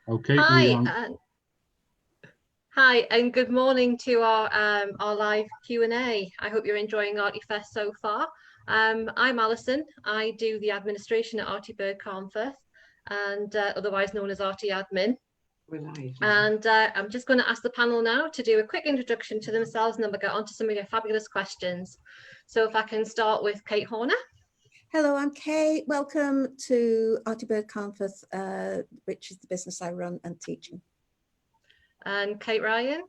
Okay. Hi, and good morning to our live Q&A. I hope you're enjoying ArtyFest so far. I'm Alison. I do the administration at ArtyBird Carnforth, and otherwise known as Arty Admin. And I'm just going to ask the panel now to do a quick introduction to themselves, and then we'll get on to some of your fabulous questions. So if I can start with Kate Horner. Hello, I'm Kate. Welcome to ArtyBird Carnforth, which is the business I run and teach in. And Kate Ryan.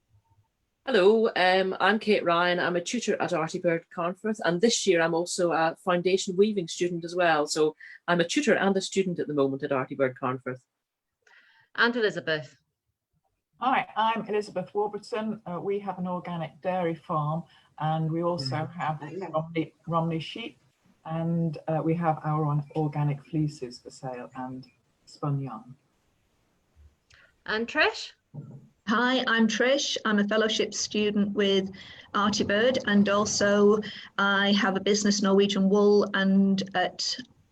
Hello, I'm Kate Ryan. I'm a tutor at ArtyBird Carnforth, and this year I'm also a foundation weaving student as well. So I'm a tutor and a student at the moment at ArtyBird Carnforth. And Elizabeth. Hi, I'm Elizabeth Warburton. We have an organic dairy farm, and we also have Romney sheep, and we have our own organic fleeces for sale and spun yarn. And Trish? Hi, I'm Trish. I'm a fellowship student with ArtyBird, and also I have a business, Norwegian Wool, and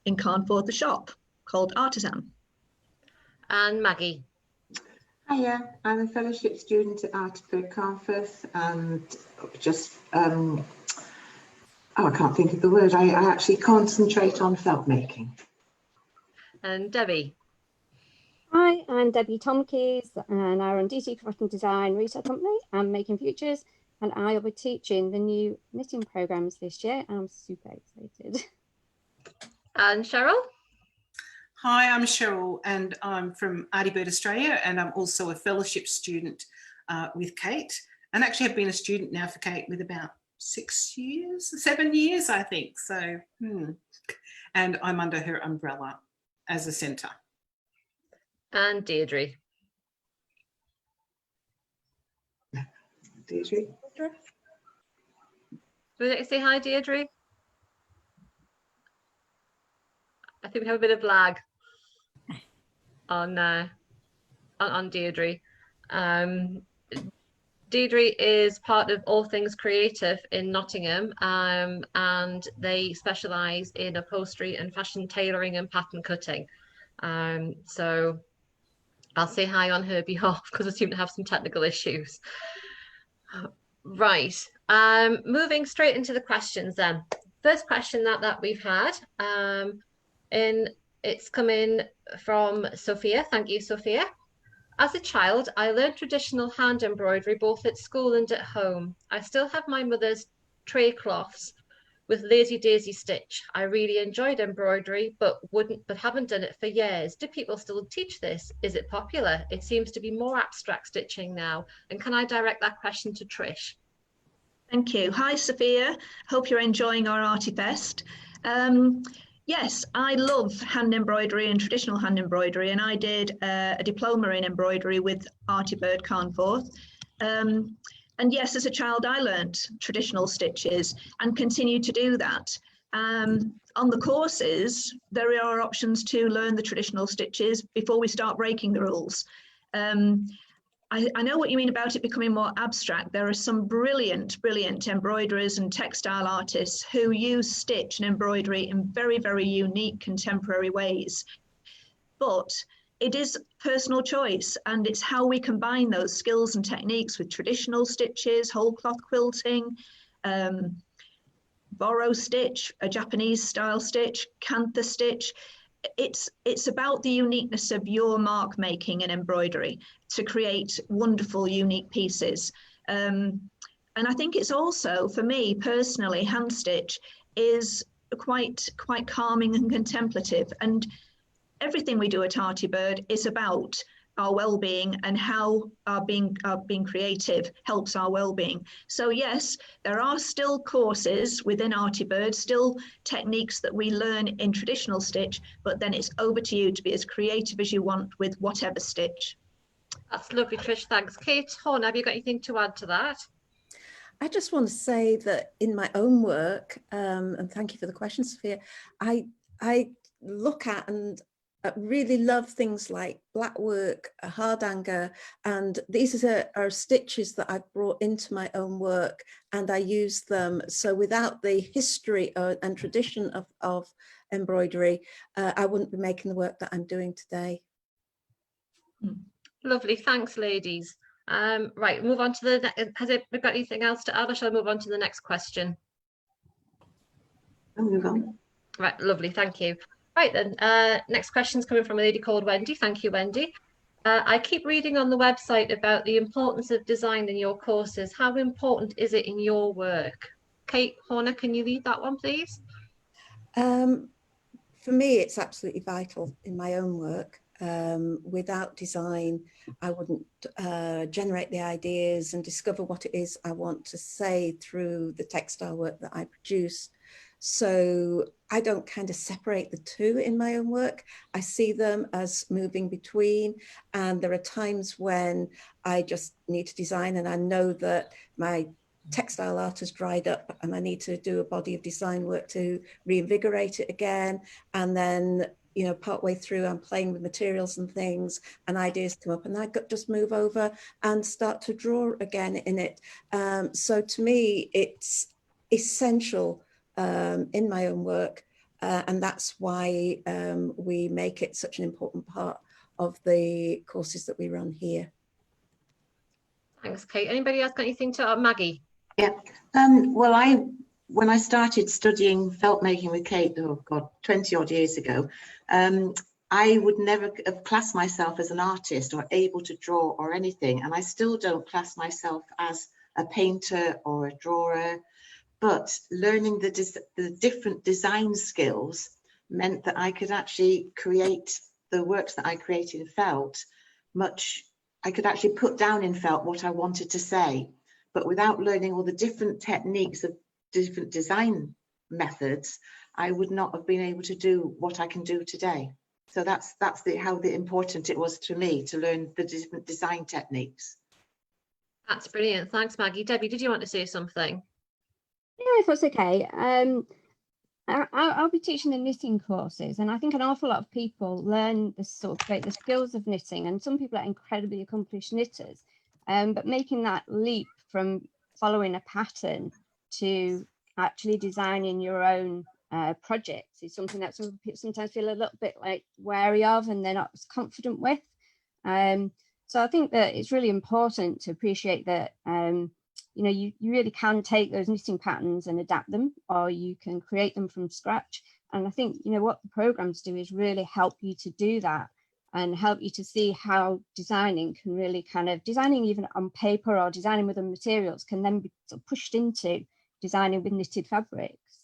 in Carnforth, the shop called Artisan. And Maggie. Hiya, I'm a fellowship student at ArtyBird Carnforth, and just I can't think of the word. I actually concentrate on felt making. And Debbie. Hi, I'm Debbie Tomkies, and I run DC Crafting Design Retail Company and Making Futures, and I'll be teaching the new knitting programs this year. I'm super excited. And Cheryl? Hi, I'm Cheryl, and I'm from Artybirdaustralia, and I'm also a fellowship student with Kate, and actually have been a student now for Kate with about 7 years, I think. So, and I'm under her umbrella as a centre. And Deirdre. Deirdre. Would you say hi, Deirdre? I think we have a bit of lag on Deirdre. Deirdre is part of All Things Creative in Nottingham, and they specialise in upholstery and fashion tailoring and pattern cutting. So I'll say hi on her behalf because I seem to have some technical issues. Right, moving straight into the questions then. First question that we've had, it's coming from Sophia. Thank you, Sophia. As a child, I learned traditional hand embroidery both at school and at home. I still have my mother's tray cloths with Lazy Daisy stitch. I really enjoyed embroidery, but haven't done it for years. Do people still teach this? Is it popular? It seems to be more abstract stitching now. And can I direct that question to Trish? Thank you. Hi, Sophia. Hope you're enjoying our ArtyFest. Yes, I love hand embroidery and traditional hand embroidery, and I did a diploma in embroidery with ArtyBird Carnforth. And yes, as a child, I learnt traditional stitches and continue to do that. On the courses, there are options to learn the traditional stitches before we start breaking the rules. I know what you mean about it becoming more abstract. There are some brilliant embroiderers and textile artists who use stitch and embroidery in very, very unique contemporary ways. But it is personal choice, and it's how we combine those skills and techniques with traditional stitches, whole cloth quilting, borrow stitch, a Japanese style stitch, cantha stitch. It's about the uniqueness of your mark making and embroidery to create wonderful, unique pieces. And I think it's also, for me personally, hand stitch is quite calming and contemplative. And everything we do at ArtyBird is about our well-being and how our being creative helps our well-being. So yes, there are still courses within ArtyBird, still techniques that we learn in traditional stitch, but then it's over to you to be as creative as you want with whatever stitch. That's lovely, Trish. Thanks. Kate Horn, have you got anything to add to that? I just want to say that in my own work, and thank you for the question, Sophia, I look at and really love things like black work, hardanger, and these are stitches that I've brought into my own work, and I use them. So without the history and tradition of embroidery, I wouldn't be making the work that I'm doing today. Lovely, thanks, ladies. Right, move on to the. Has it got anything else to add, or shall I move on to the next question? I'll move on. Right, lovely, thank you. Right then, next question is coming from a lady called Wendy. Thank you, Wendy. I keep reading on the website about the importance of design in your courses. How important is it in your work? Kate Horner, can you lead that one, please? For me, it's absolutely vital in my own work. Without design, I wouldn't generate the ideas and discover what it is I want to say through the textile work that I produce. So I don't kind of separate the two in my own work. I see them as moving between, and there are times when I just need to design and I know that my textile art has dried up and I need to do a body of design work to reinvigorate it again. And then, you know, partway through I'm playing with materials and things and ideas come up and I just move over and start to draw again in it. So to me, it's essential in my own work. And that's why we make it such an important part of the courses that we run here. Thanks, Kate. Anybody else got anything to add? Maggie? Yeah, well, when I started studying felt making with Kate, oh God, 20 odd years ago, I would never have classed myself as an artist or able to draw or anything. And I still don't class myself as a painter or a drawer, but learning the different design skills meant that I could actually create the works that I created in felt I could actually put down in felt what I wanted to say. But without learning all the different techniques of different design methods, I would not have been able to do what I can do today. So that's how important it was to me to learn the different design techniques. That's brilliant. Thanks, Maggie. Debbie, did you want to say something? Yeah, if that's okay. I'll be teaching the knitting courses, and I think an awful lot of people learn the skills of knitting, and some people are incredibly accomplished knitters, but making that leap from following a pattern to actually designing your own projects is something that some people sometimes feel a little bit like wary of and they're not as confident with. So I think that it's really important to appreciate that you know, you really can take those knitting patterns and adapt them, or you can create them from scratch. And I think, you know, what the programs do is really help you to do that and help you to see how designing can really designing even on paper or designing with the materials can then be sort of pushed into designing with knitted fabrics.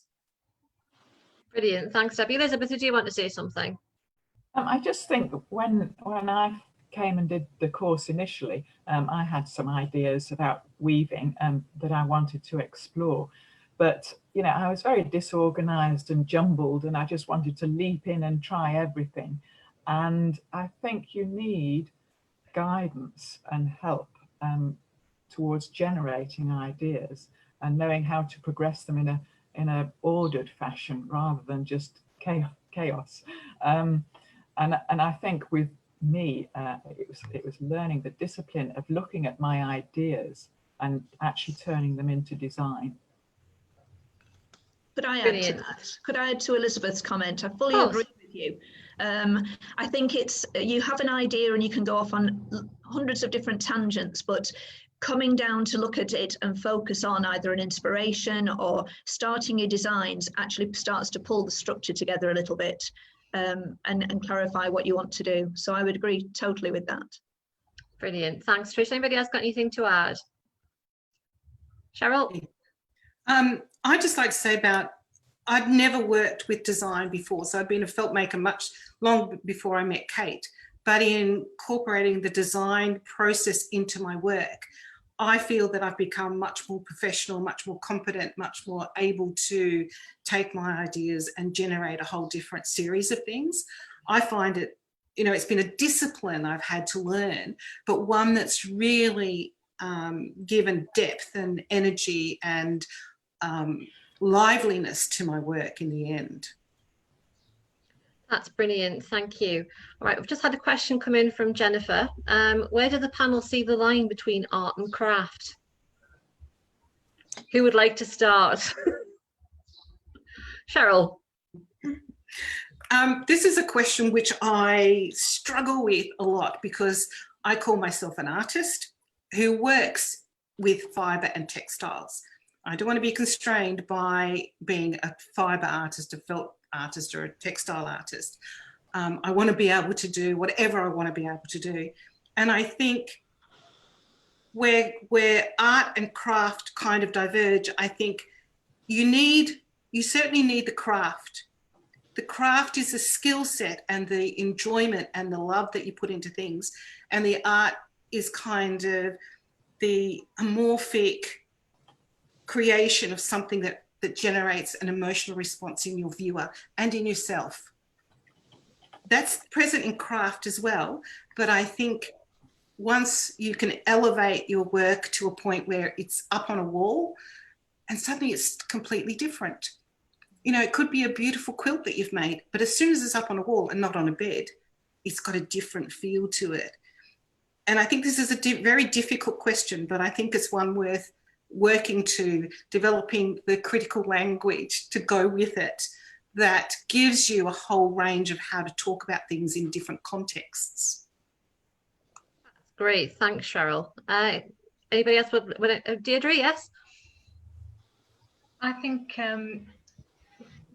Brilliant. Thanks, Debbie. Elizabeth, did you want to say something? I just think when I came and did the course initially, I had some ideas about weaving that I wanted to explore, but you know, I was very disorganized and jumbled and I just wanted to leap in and try everything. And I think you need guidance and help towards generating ideas and knowing how to progress them in a ordered fashion rather than just chaos. And I think with me, it was learning the discipline of looking at my ideas and actually turning them into design. Could I add to that? Could I add to Elizabeth's comment? I fully agree with you. I think it's, you have an idea and you can go off on hundreds of different tangents, but coming down to look at it and focus on either an inspiration or starting your designs actually starts to pull the structure together a little bit. And clarify what you want to do. So I would agree totally with that. Brilliant. Thanks, Trish. Anybody else got anything to add? Cheryl? I'd just like to say I'd never worked with design before, so I'd been a felt maker much long before I met Kate, but in incorporating the design process into my work, I feel that I've become much more professional, much more competent, much more able to take my ideas and generate a whole different series of things. I find it, you know, it's been a discipline I've had to learn, but one that's really given depth and energy and liveliness to my work in the end. That's brilliant. Thank you. All right, we've just had a question come in from Jennifer. Where do the panel see the line between art and craft? Who would like to start? Cheryl. This is a question which I struggle with a lot because I call myself an artist who works with fibre and textiles. I don't want to be constrained by being a fibre artist, a felt artist, or a textile artist. I want to be able to do whatever I want to be able to do. And I think where art and craft kind of diverge, I think you certainly need the craft. The craft is a skill set and the enjoyment and the love that you put into things. And the art is kind of the amorphic creation of something that generates an emotional response in your viewer and in yourself. That's present in craft as well, but I think once you can elevate your work to a point where it's up on a wall and suddenly it's completely different. You know, it could be a beautiful quilt that you've made, but as soon as it's up on a wall and not on a bed, it's got a different feel to it. And I think this is a very difficult question, but I think it's one worth working to, developing the critical language to go with it that gives you a whole range of how to talk about things in different contexts. Great, thanks, Cheryl. Anybody else? Deirdre, yes? I think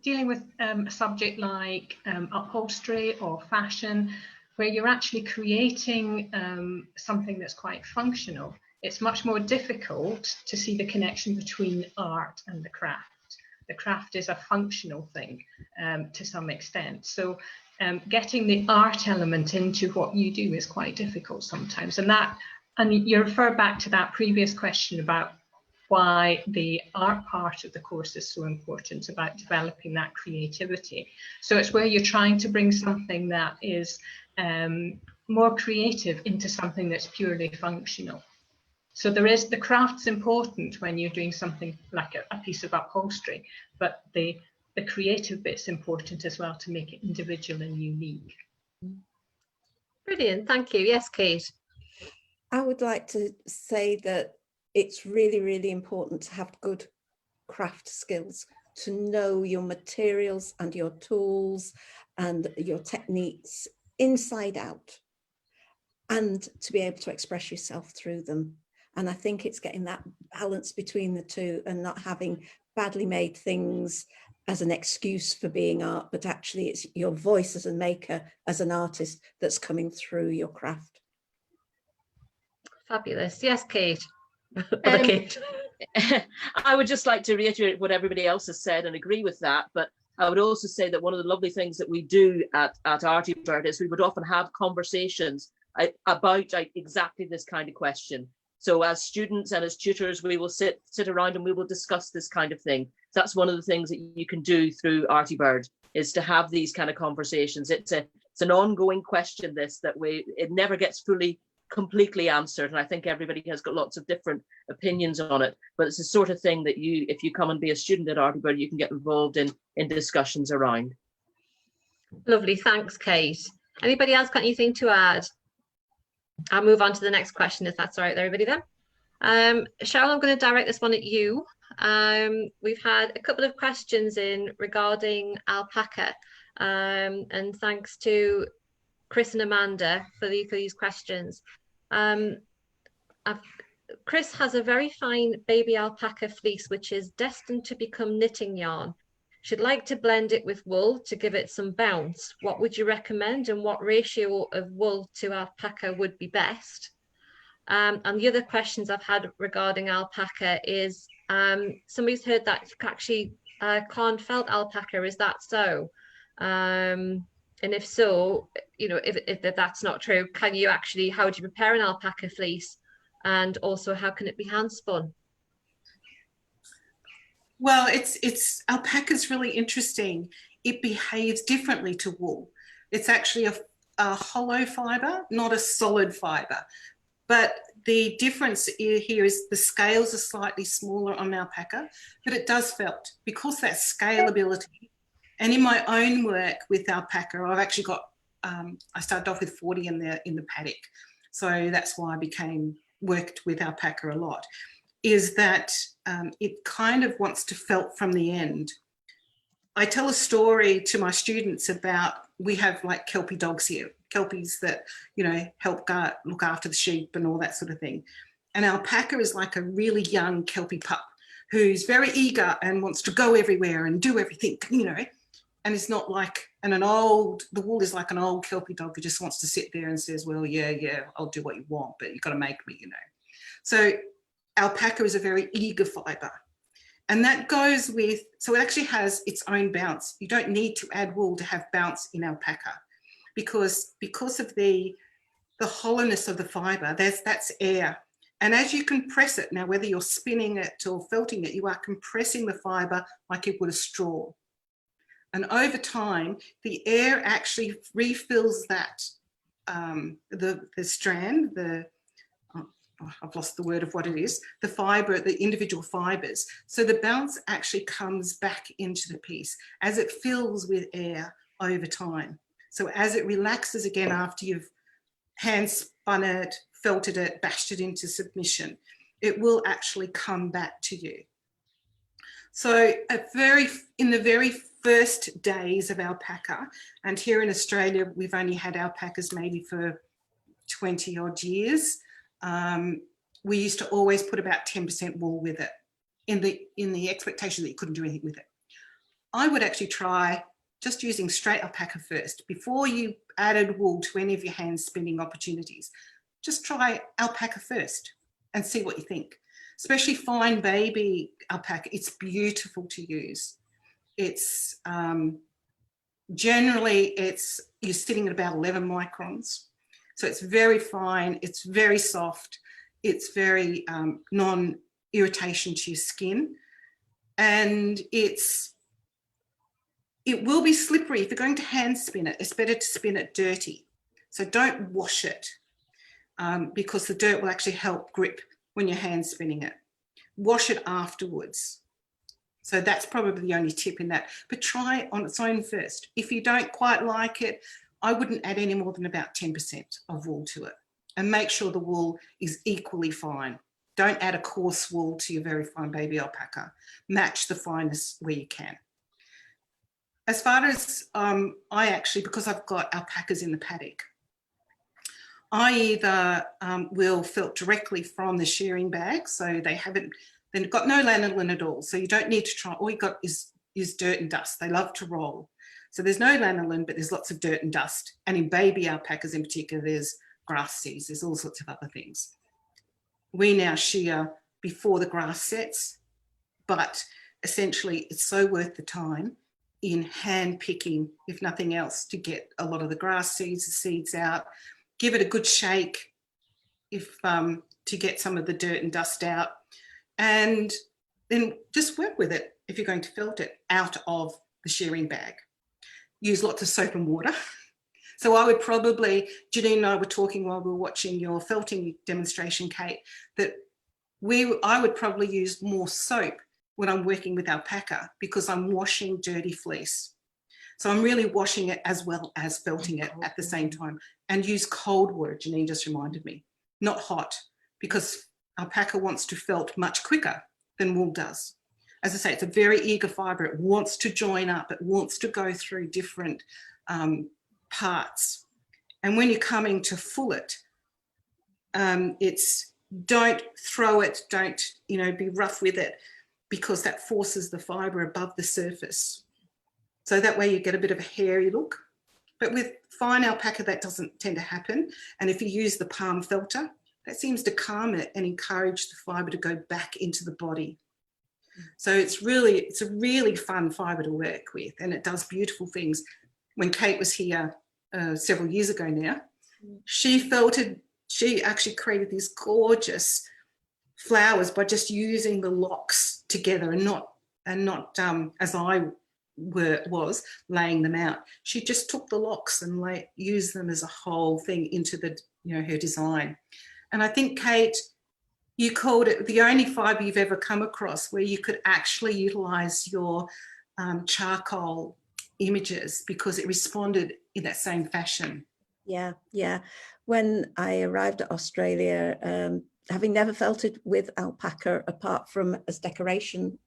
dealing with a subject like upholstery or fashion, where you're actually creating something that's quite functional, it's much more difficult to see the connection between art and the craft. The craft is a functional thing to some extent. So getting the art element into what you do is quite difficult sometimes. And you refer back to that previous question about why the art part of the course is so important, about developing that creativity. So it's where you're trying to bring something that is more creative into something that's purely functional. So the craft's important when you're doing something like a piece of upholstery, but the creative bit's important as well to make it individual and unique. Brilliant, thank you. Yes, Kate. I would like to say that it's really, really important to have good craft skills, to know your materials and your tools and your techniques inside out, and to be able to express yourself through them. And I think it's getting that balance between the two and not having badly made things as an excuse for being art, but actually it's your voice as a maker, as an artist, that's coming through your craft. Fabulous. Yes, Kate. Kate. I would just like to reiterate what everybody else has said and agree with that, but I would also say that one of the lovely things that we do at ArtyBird is we would often have conversations about exactly this kind of question. So as students and as tutors, we will sit around and we will discuss this kind of thing. That's one of the things that you can do through ArtyBird, is to have these kind of conversations. It's an ongoing question, it never gets completely answered, and I think everybody has got lots of different opinions on it, but it's the sort of thing that if you come and be a student at ArtyBird, you can get involved in discussions around. Lovely, thanks, Kate. Anybody else got anything to add? I'll move on to the next question, if that's all right with everybody then. Cheryl, I'm going to direct this one at you. We've had a couple of questions in regarding alpaca, and thanks to Chris and Amanda for these questions. Chris has a very fine baby alpaca fleece which is destined to become knitting yarn. She'd like to blend it with wool to give it some bounce. What would you recommend, and what ratio of wool to alpaca would be best? And the other questions I've had regarding alpaca is somebody's heard that actually Carn felt alpaca, is that so? And if so, you know, if that's not true, how do you prepare an alpaca fleece, and also how can it be hand spun? Well, alpaca's really interesting. It behaves differently to wool. It's actually a hollow fibre, not a solid fibre. But the difference here is the scales are slightly smaller on alpaca, but it does felt, because that scalability. And in my own work with alpaca, I've actually got, I started off with 40 in the paddock. So that's why I worked with alpaca a lot, is that it kind of wants to felt from the end. I tell a story to my students about, we have like Kelpie dogs here, Kelpies that, you know, help look after the sheep and all that sort of thing. And alpaca is like a really young Kelpie pup who's very eager and wants to go everywhere and do everything, you know, and it's not like, and the wool is like an old Kelpie dog who just wants to sit there and says, well, yeah, I'll do what you want, but you've got to make me, you know. So alpaca is a very eager fibre. And that goes with, so it actually has its own bounce. You don't need to add wool to have bounce in alpaca because of the hollowness of the fibre, that's air. And as you compress it, now whether you're spinning it or felting it, you are compressing the fibre like you would a straw. And over time, the air actually refills that, the strand, I've lost the word of what it is, the fibre, the individual fibres. So the bounce actually comes back into the piece as it fills with air over time. So as it relaxes again after you've hand spun it, felted it, bashed it into submission, it will actually come back to you. So in the very first days of alpaca, and here in Australia, we've only had alpacas maybe for 20 odd years. We used to always put about 10% wool with it in the expectation that you couldn't do anything with it. I would actually try just using straight alpaca first before you added wool to any of your hand spinning opportunities. Just try alpaca first and see what you think. Especially fine baby alpaca, it's beautiful to use. It's generally you're sitting at about 11 microns. So it's very fine, it's very soft, it's very non-irritation to your skin. And it will be slippery. If you're going to hand spin it, it's better to spin it dirty. So don't wash it because the dirt will actually help grip when you're hand spinning it. Wash it afterwards. So that's probably the only tip in that. But try it on its own first. If you don't quite like it, I wouldn't add any more than about 10% of wool to it, and make sure the wool is equally fine. Don't add a coarse wool to your very fine baby alpaca. Match the fineness where you can. As far as I actually, because I've got alpacas in the paddock, I either will felt directly from the shearing bag, so they've got no lanolin at all, so you don't need to try, all you got is dirt and dust. They love to roll. So there's no lanolin, but there's lots of dirt and dust. And in baby alpacas in particular, there's grass seeds, there's all sorts of other things. We now shear before the grass sets, but essentially it's so worth the time in hand picking, if nothing else, to get a lot of the grass seeds, the seeds out, give it a good shake to get some of the dirt and dust out, and then just work with it if you're going to felt it out of the shearing bag. Use lots of soap and water. So I would probably, Janine and I were talking while we were watching your felting demonstration, Kate, that I would probably use more soap when I'm working with alpaca because I'm washing dirty fleece. So I'm really washing it as well as felting it at the same time. And use cold water, Janine just reminded me, not hot, because alpaca wants to felt much quicker than wool does. As I say, it's a very eager fibre. It wants to join up. It wants to go through different parts. And when you're coming to full it, don't throw it, don't be rough with it, because that forces the fibre above the surface. So that way you get a bit of a hairy look. But with fine alpaca, that doesn't tend to happen. And if you use the palm felter, that seems to calm it and encourage the fibre to go back into the body. So it's a really fun fibre to work with, and it does beautiful things. When Kate was here several years ago now, she actually created these gorgeous flowers by just using the locks together and not as I was laying them out. She just took the locks and used them as a whole thing into her design. And I think, Kate, you called it the only fibre you've ever come across where you could actually utilise your charcoal images because it responded in that same fashion. Yeah, yeah. When I arrived at Australia, having never felted with alpaca apart from as decoration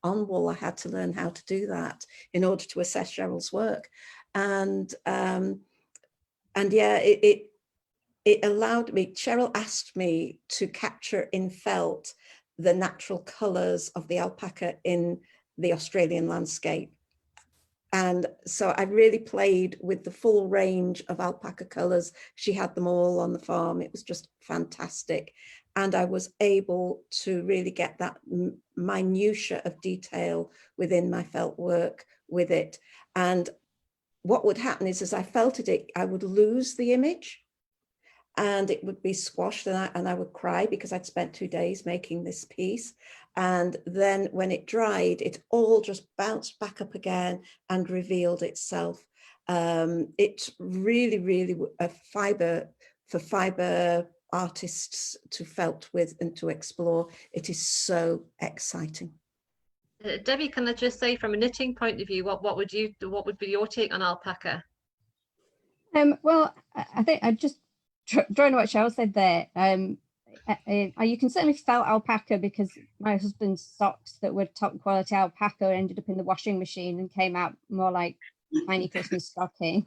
on wool. I had to learn how to do that in order to assess Cheryl's work. And yeah, it allowed me, Cheryl asked me to capture in felt the natural colours of the alpaca in the Australian landscape. And so I really played with the full range of alpaca colours. She had them all on the farm. It was just fantastic. And I was able to really get that minutiae of detail within my felt work with it. And what would happen is, as I felted it, I would lose the image and it would be squashed, and I would cry because I'd spent 2 days making this piece. And then when it dried, it all just bounced back up again and revealed itself. It's really, really a fibre for fibre artists to felt with and to explore. It is so exciting. Debbie, can I just say, from a knitting point of view, what would be your take on alpaca? Well, I think I just drawing on what Cheryl said there. You can certainly felt alpaca, because my husband's socks that were top quality alpaca ended up in the washing machine and came out more like tiny Christmas stockings.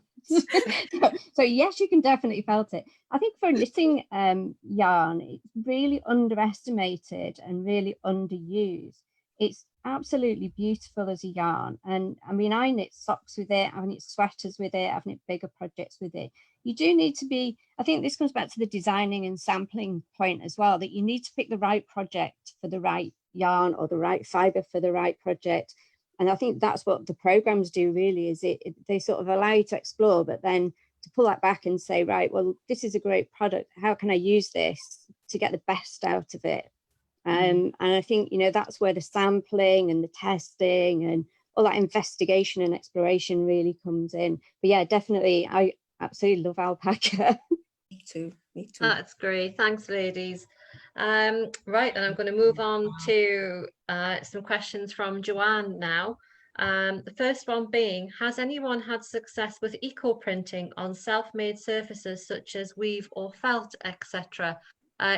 So yes, you can definitely felt it. I think for a knitting yarn, it's really underestimated and really underused. It's absolutely beautiful as a yarn. And I mean, I knit socks with it, I've knit sweaters with it, I've knit bigger projects with it. You do need to be, I think this comes back to the designing and sampling point as well, that you need to pick the right project for the right yarn or the right fibre for the right project. And I think that's what the programs do really, is they sort of allow you to explore, but then to pull that back and say, right, well, this is a great product. How can I use this to get the best out of it? And I think, you know, that's where the sampling and the testing and all that investigation and exploration really comes in. But yeah, definitely, I absolutely love alpaca. Me too. That's great. Thanks, ladies. Right, and I'm going to move on to some questions from Joanne now. The first one being, has anyone had success with eco-printing on self-made surfaces such as weave or felt, etc.?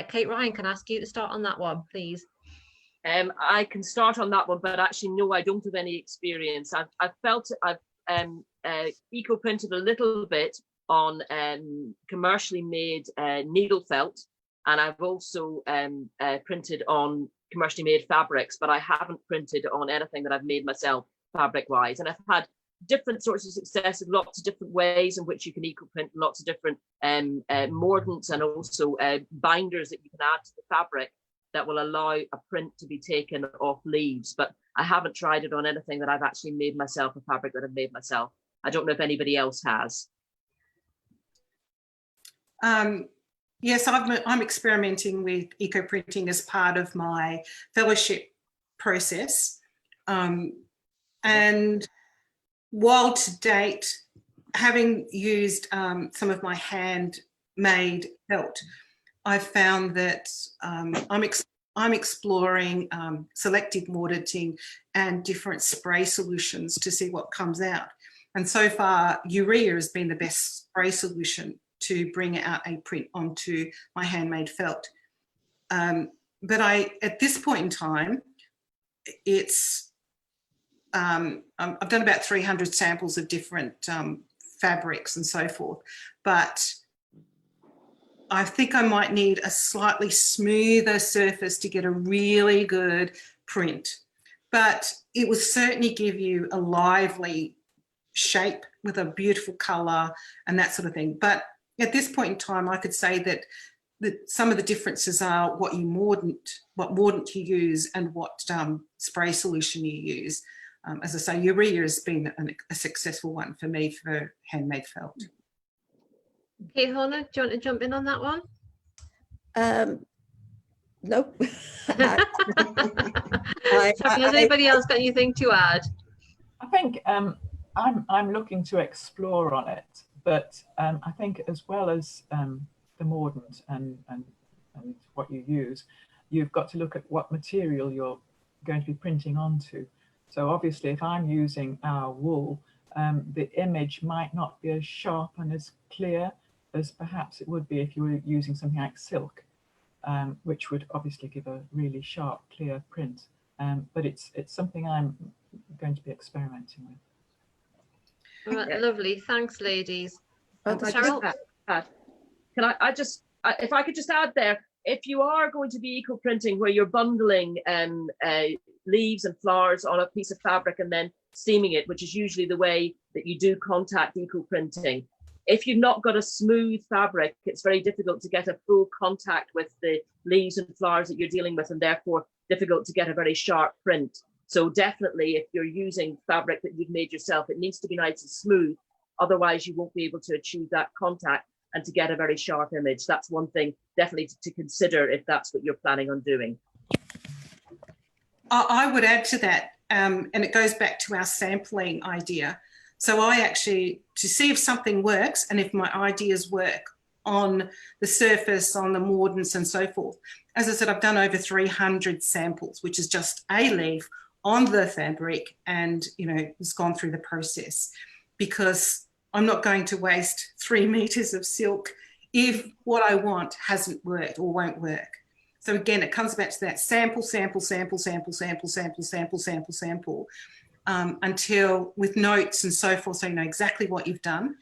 Kate Ryan, can I ask you to start on that one, please? I can start on that one, but actually, no, I don't have any experience. I've eco-printed a little bit on commercially made needle felt, and I've also printed on commercially made fabrics, but I haven't printed on anything that I've made myself fabric-wise. And I've had different sorts of success in lots of different ways in which you can eco-print, lots of different mordants and also binders that you can add to the fabric that will allow a print to be taken off leaves. But I haven't tried it on anything that I've actually made myself, a fabric that I've made myself. I don't know if anybody else has. Yes, I'm experimenting with eco-printing as part of my fellowship process. And while to date, having used some of my handmade felt, I've found that I'm exploring selective mortarting and different spray solutions to see what comes out. And so far, urea has been the best spray solution to bring out a print onto my handmade felt. But at this point in time, I've done about 300 samples of different fabrics and so forth, but I think I might need a slightly smoother surface to get a really good print. But it will certainly give you a lively shape with a beautiful colour and that sort of thing. But at this point in time, I could say that some of the differences are what mordant you use and what spray solution you use. As I say, urea has been a successful one for me for handmade felt. Kate Horner, do you want to jump in on that one? Nope. Has anybody else got anything to add? I think I'm looking to explore on it, but I think as well as the mordant and what you use, you've got to look at what material you're going to be printing onto. So obviously, if I'm using our wool, the image might not be as sharp and as clear as perhaps it would be if you were using something like silk, which would obviously give a really sharp, clear print. but it's something I'm going to be experimenting with. Lovely, thanks, ladies. Cheryl, can if I could just add there, if you are going to be eco-printing where you're bundling leaves and flowers on a piece of fabric and then steaming it, which is usually the way that you do contact eco-printing, if you've not got a smooth fabric, it's very difficult to get a full contact with the leaves and flowers that you're dealing with, and therefore difficult to get a very sharp print. So definitely, if you're using fabric that you've made yourself, it needs to be nice and smooth. Otherwise, you won't be able to achieve that contact and to get a very sharp image. That's one thing definitely to consider if that's what you're planning on doing. I would add to that, and it goes back to our sampling idea. So I actually, to see if something works and if my ideas work on the surface, on the mordants and so forth. As I said, I've done over 300 samples, which is just a leaf on the fabric, and it's gone through the process, because I'm not going to waste 3 meters of silk if what I want hasn't worked or won't work. So again, it comes back to that sample, until with notes and so forth, so you know exactly what you've done.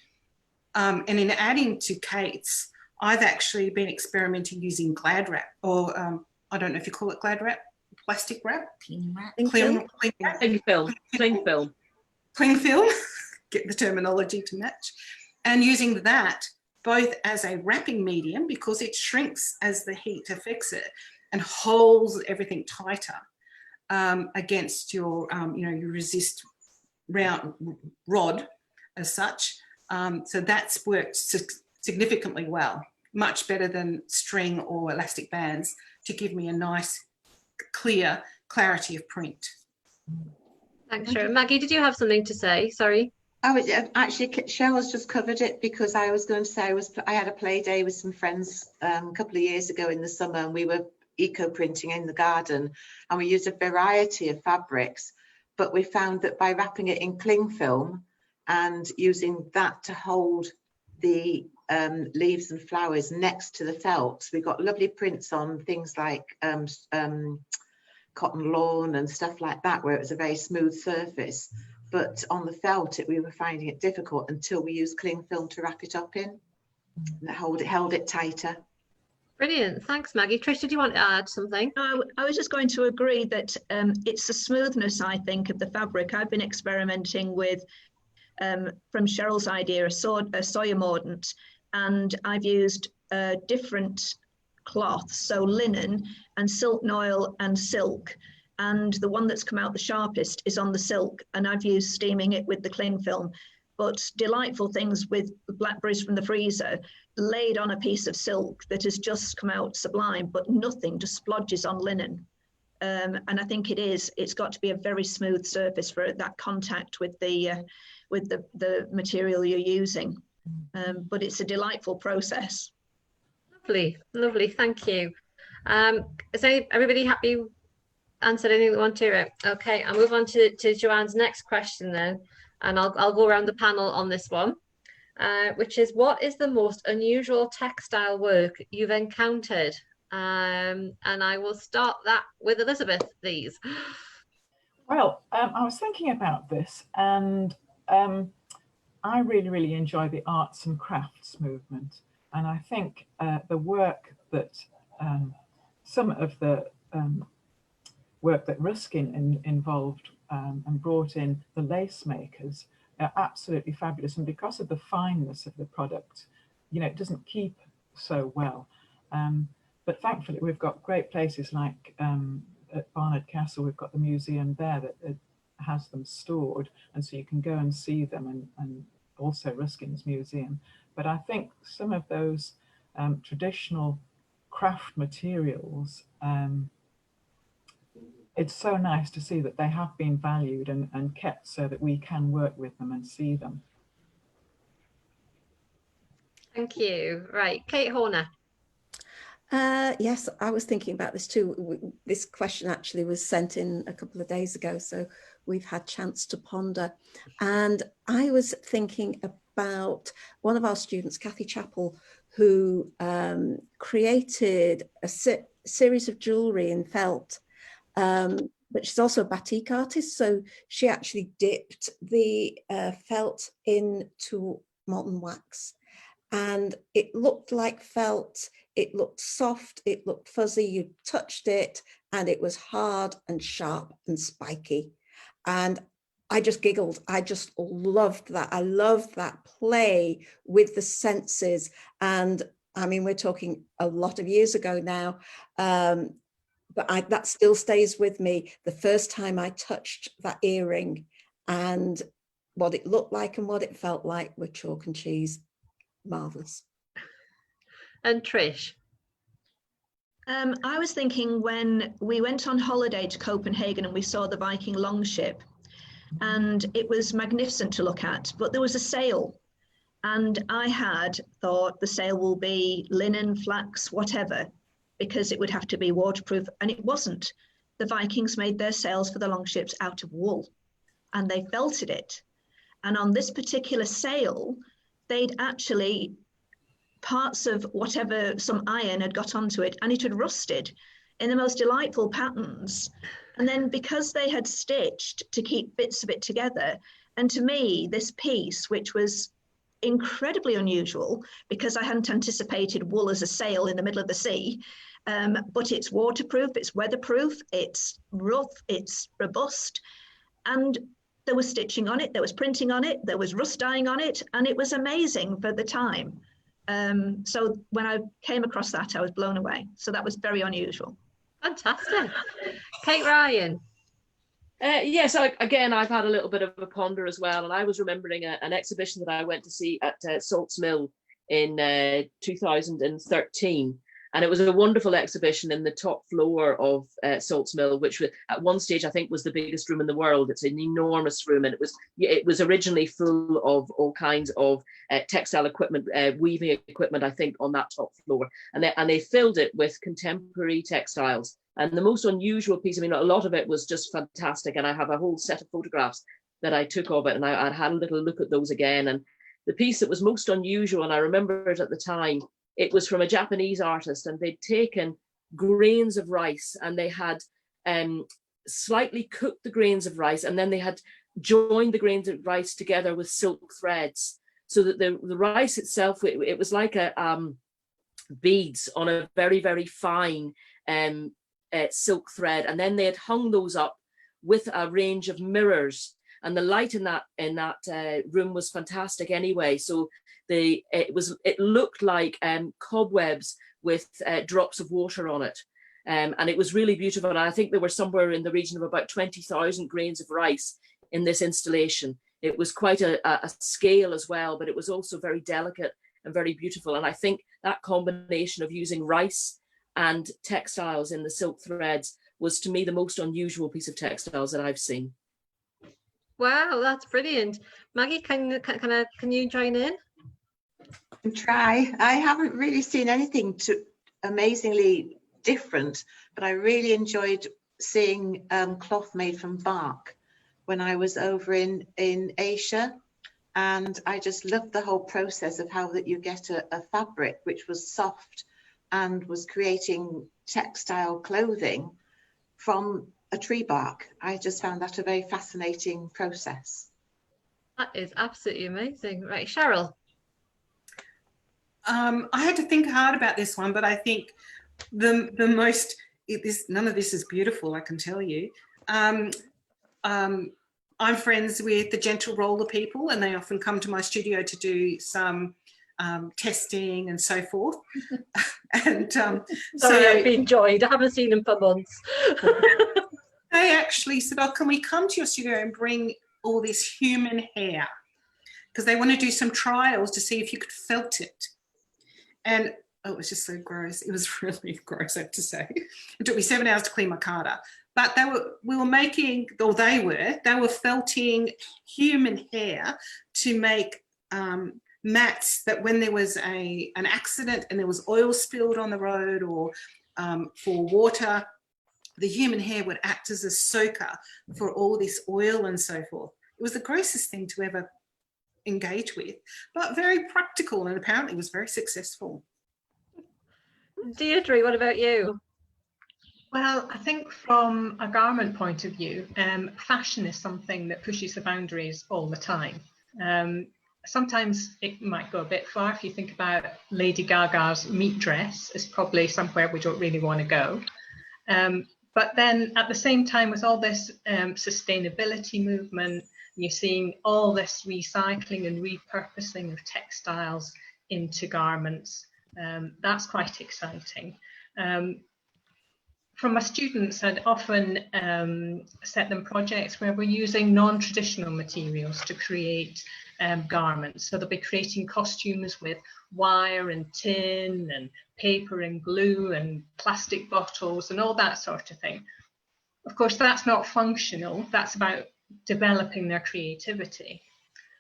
And in adding to Kate's, I've actually been experimenting using Glad wrap, or I don't know if you call it Glad wrap, plastic wrap, cling film, get the terminology to match, and using that both as a wrapping medium, because it shrinks as the heat affects it and holds everything tighter against your, your resist round rod as such. So that's worked significantly well, much better than string or elastic bands, to give me a nice, clear clarity of print. Thanks, Cheryl. Maggie, did you have something to say? Sorry. Actually, Cheryl's just covered it, because I was going to say I had a play day with some friends a couple of years ago in the summer, and we were eco-printing in the garden, and we used a variety of fabrics, but we found that by wrapping it in cling film and using that to hold the leaves and flowers next to the felt, we got lovely prints on things like cotton lawn and stuff like that, where it was a very smooth surface. But on the felt, we were finding it difficult until we used cling film to wrap it up in, and it held it tighter. Brilliant, thanks, Maggie. Trish, did you want to add something? I was just going to agree that it's the smoothness, I think, of the fabric. I've been experimenting with, from Cheryl's idea, a soya mordant, and I've used different cloths, so linen and silk noil and silk. And the one that's come out the sharpest is on the silk, and I've used steaming it with the cling film. But delightful things with blackberries from the freezer laid on a piece of silk that has just come out sublime, but nothing, just splodges on linen. And I think it's got to be a very smooth surface for that contact with the material you're using. But it's a delightful process. Lovely, lovely, thank you. Is everybody happy? Answered anything they want to? Okay, I'll move on to Joanne's next question then, and I'll go around the panel on this one, which is, what is the most unusual textile work you've encountered? And I will start that with Elizabeth, please. Well, I was thinking about this, and I really enjoy the arts and crafts movement, and I think the work that some of the work that Ruskin involved and brought in the lace makers are absolutely fabulous, and because of the fineness of the product, it doesn't keep so well, but thankfully we've got great places like at Barnard Castle. We've got the museum there that has them stored, and so you can go and see them, and also Ruskin's museum. But I think some of those traditional craft materials, it's so nice to see that they have been valued and kept so that we can work with them and see them. Thank you. Right, Kate Horner. Yes, I was thinking about this too. This question actually was sent in a couple of days ago, so we've had chance to ponder. And I was thinking about one of our students, Kathy Chappell, who created a series of jewellery in felt but she's also a batik artist. So she actually dipped the felt into molten wax, and it looked like felt. It looked soft, it looked fuzzy, you touched it, and it was hard and sharp and spiky. And I just giggled. I just loved that. I loved that play with the senses. And I mean, we're talking a lot of years ago now, but that still stays with me. The first time I touched that earring and what it looked like and what it felt like were chalk and cheese. Marvelous. And Trish? I was thinking when we went on holiday to Copenhagen and we saw the Viking longship, and it was magnificent to look at, but there was a sail, and I had thought the sail will be linen, flax, whatever, because it would have to be waterproof, and it wasn't. The Vikings made their sails for the longships out of wool, and they felted it. And on this particular sail, they'd actually parts of whatever, some iron had got onto it, and it had rusted in the most delightful patterns. And then because they had stitched to keep bits of it together, and to me, this piece, which was incredibly unusual because I hadn't anticipated wool as a sail in the middle of the sea, but it's waterproof, it's weatherproof, it's rough, it's robust, and there was stitching on it, there was printing on it, there was rust dyeing on it, and it was amazing for the time. So when I came across that, I was blown away. So that was very unusual. Fantastic. Kate Ryan? Yes, again, I've had a little bit of a ponder as well. And I was remembering an exhibition that I went to see at Salts Mill in 2013. And it was a wonderful exhibition in the top floor of Salts Mill, which at one stage I think was the biggest room in the world. It's an enormous room, and it was originally full of all kinds of textile equipment, weaving equipment, I think, on that top floor. And they filled it with contemporary textiles. And the most unusual piece, I mean, a lot of it was just fantastic. And I have a whole set of photographs that I took of it, and I had a little look at those again. And the piece that was most unusual, and I remember it at the time, it was from a Japanese artist, and they'd taken grains of rice and they had slightly cooked the grains of rice, and then they had joined the grains of rice together with silk threads, so that the rice itself, it was like a beads on a very, very fine silk thread. And then they had hung those up with a range of mirrors, and the light in that room was fantastic anyway. So it looked like cobwebs with drops of water on it, and it was really beautiful. And I think there were somewhere in the region of about 20,000 grains of rice in this installation. It was quite a scale as well, but it was also very delicate and very beautiful. And I think that combination of using rice and textiles in the silk threads was, to me, the most unusual piece of textiles that I've seen. Wow, that's brilliant. Maggie, can you join in? Try. I haven't really seen anything too amazingly different, but I really enjoyed seeing cloth made from bark when I was over in Asia, and I just loved the whole process of how that you get a fabric which was soft and was creating textile clothing from a tree bark. I just found that a very fascinating process. That is absolutely amazing. Right, Cheryl? I had to think hard about this one, but I think the most, none of this is beautiful, I can tell you. I'm friends with the Gentle Roller people, and they often come to my studio to do some testing and so forth. And Sorry, so I've been joined. I haven't seen them for months. they actually said, oh, can we come to your studio and bring all this human hair? Because they want to do some trials to see if you could felt it. And oh, it was just so gross. It was really gross, I have to say. It took me 7 hours to clean my carter. But they were felting human hair to make mats that when there was an accident and there was oil spilled on the road or for water, the human hair would act as a soaker for all this oil and so forth. It was the grossest thing to ever engage with, but very practical, and apparently was very successful. Deirdre, what about you? Well, I think from a garment point of view, fashion is something that pushes the boundaries all the time. Sometimes it might go a bit far. If you think about Lady Gaga's meat dress, it's probably somewhere we don't really want to go. But then at the same time, with all this sustainability movement, you're seeing all this recycling and repurposing of textiles into garments. That's quite exciting. From my students, I'd often set them projects where we're using non-traditional materials to create garments. So they'll be creating costumes with wire and tin and paper and glue and plastic bottles and all that sort of thing. Of course, that's not functional. That's about developing their creativity.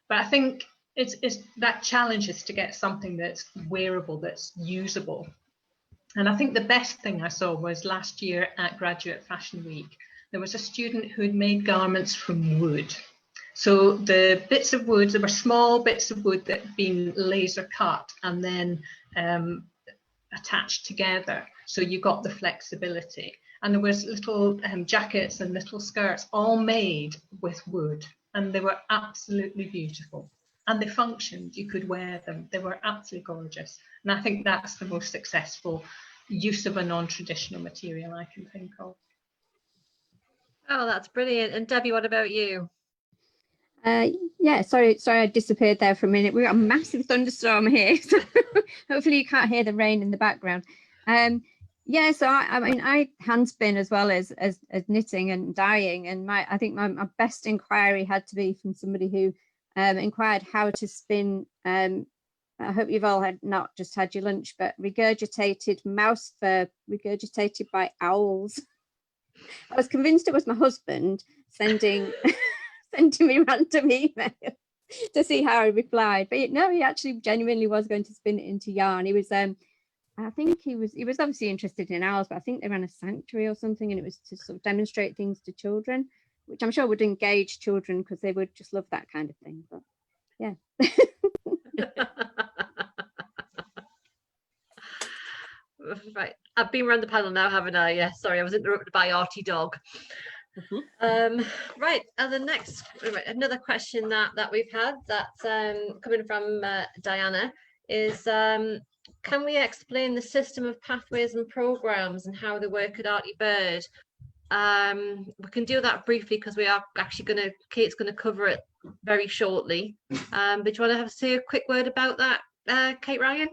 But I think it's that challenge is to get something that's wearable, that's usable. And I think the best thing I saw was last year at Graduate Fashion Week, there was a student who had made garments from wood. So the bits of wood, there were small bits of wood that had been laser cut and then attached together. So you got the flexibility. And there was little jackets and little skirts all made with wood. And they were absolutely beautiful. And they functioned, you could wear them. They were absolutely gorgeous. And I think that's the most successful use of a non-traditional material I can think of. Oh, that's brilliant. And Debbie, what about you? Yeah, sorry I disappeared there for a minute. We've got a massive thunderstorm here, so hopefully you can't hear the rain in the background. Yeah, so I mean, I hand spin as well as knitting and dyeing, and I think my best inquiry had to be from somebody who inquired how to spin. I hope you've all not just had your lunch, but regurgitated mouse fur regurgitated by owls. I was convinced it was my husband sending me random emails to see how I replied, but no, he actually genuinely was going to spin it into yarn. He was I think he was obviously interested in owls, but I think they ran a sanctuary or something, and it was to sort of demonstrate things to children, which I'm sure would engage children because they would just love that kind of thing. But yeah. Right, I've been around the panel now, haven't I? Yeah, sorry, I was interrupted by Arty Dog. Right, and the next, another question that we've had that's coming from Diana is, can we explain the system of pathways and programs and how they work at ArtyBird? We can do that briefly because we are actually Kate's going to cover it very shortly. But do you want to say a quick word about that, Kate Ryan?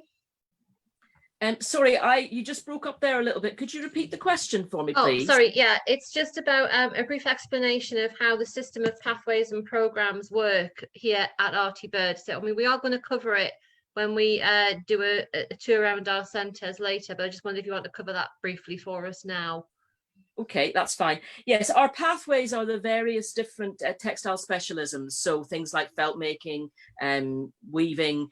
Sorry, you just broke up there a little bit. Could you repeat the question for me, please? Oh, sorry. Yeah, it's just about a brief explanation of how the system of pathways and programs work here at ArtyBird. So, I mean, we are going to cover it when we do a tour around our centres later, but I just wondered if you want to cover that briefly for us now. Okay, that's fine. Yes, our pathways are the various different textile specialisms. So things like felt making, weaving,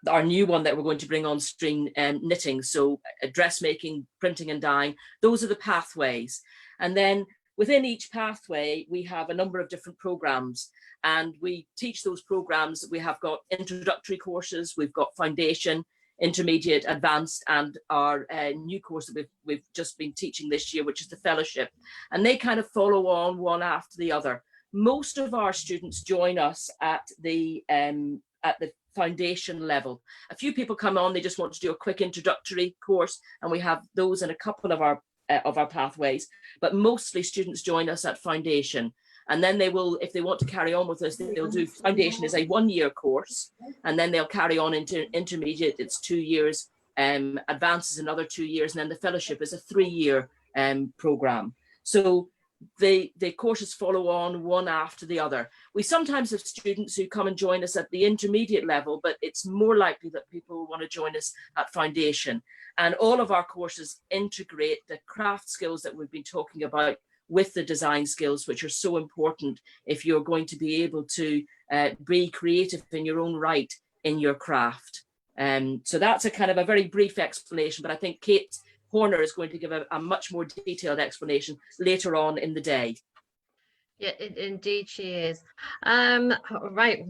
our new one that we're going to bring on stream, knitting, so dressmaking, printing and dyeing. Those are the pathways. And then within each pathway, we have a number of different programs, and we teach those programs. We have got introductory courses, we've got foundation, intermediate, advanced, and our new course that we've just been teaching this year, which is the fellowship. And they kind of follow on one after the other. Most of our students join us at the foundation level. A few people come on, they just want to do a quick introductory course, and we have those in a couple of our pathways, but mostly students join us at foundation. And then they will, if they want to carry on with us, they'll do foundation is a 1-year course, and then they'll carry on into intermediate, it's 2 years, advanced is another 2 years, and then the fellowship is a 3-year program. So the courses follow on one after the other. We sometimes have students who come and join us at the intermediate level, but it's more likely that people want to join us at foundation. And all of our courses integrate the craft skills that we've been talking about with the design skills, which are so important if you're going to be able to be creative in your own right in your craft. So that's a kind of a very brief explanation, but I think Kate Horner is going to give a much more detailed explanation later on in the day. Yeah, indeed she is. Right,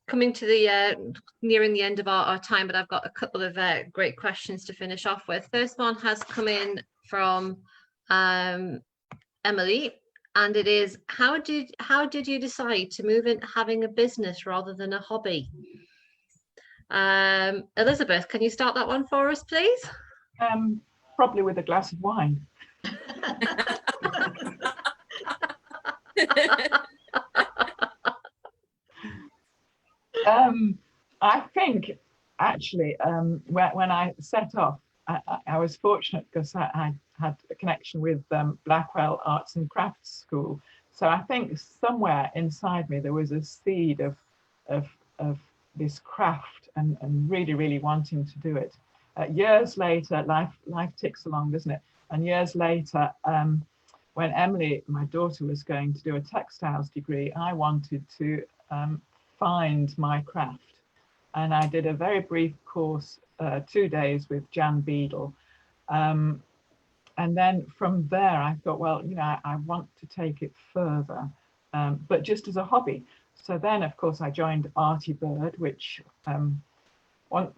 coming to the nearing the end of our time, but I've got a couple of great questions to finish off with. First one has come in from Emily, and it is, how did you decide to move into having a business rather than a hobby? Elizabeth, can you start that one for us, please? Probably with a glass of wine. I think actually when I set off, I was fortunate because I had a connection with Blackwell Arts and Crafts School. So I think somewhere inside me there was a seed of this craft and really, really wanting to do it. Years later, life ticks along, doesn't it? And years later, when Emily, my daughter, was going to do a textiles degree, I wanted to find my craft. And I did a very brief course, 2 days with Jan Beadle. And then from there, I thought, well, you know, I want to take it further, but just as a hobby. So then, of course, I joined ArtyBird, which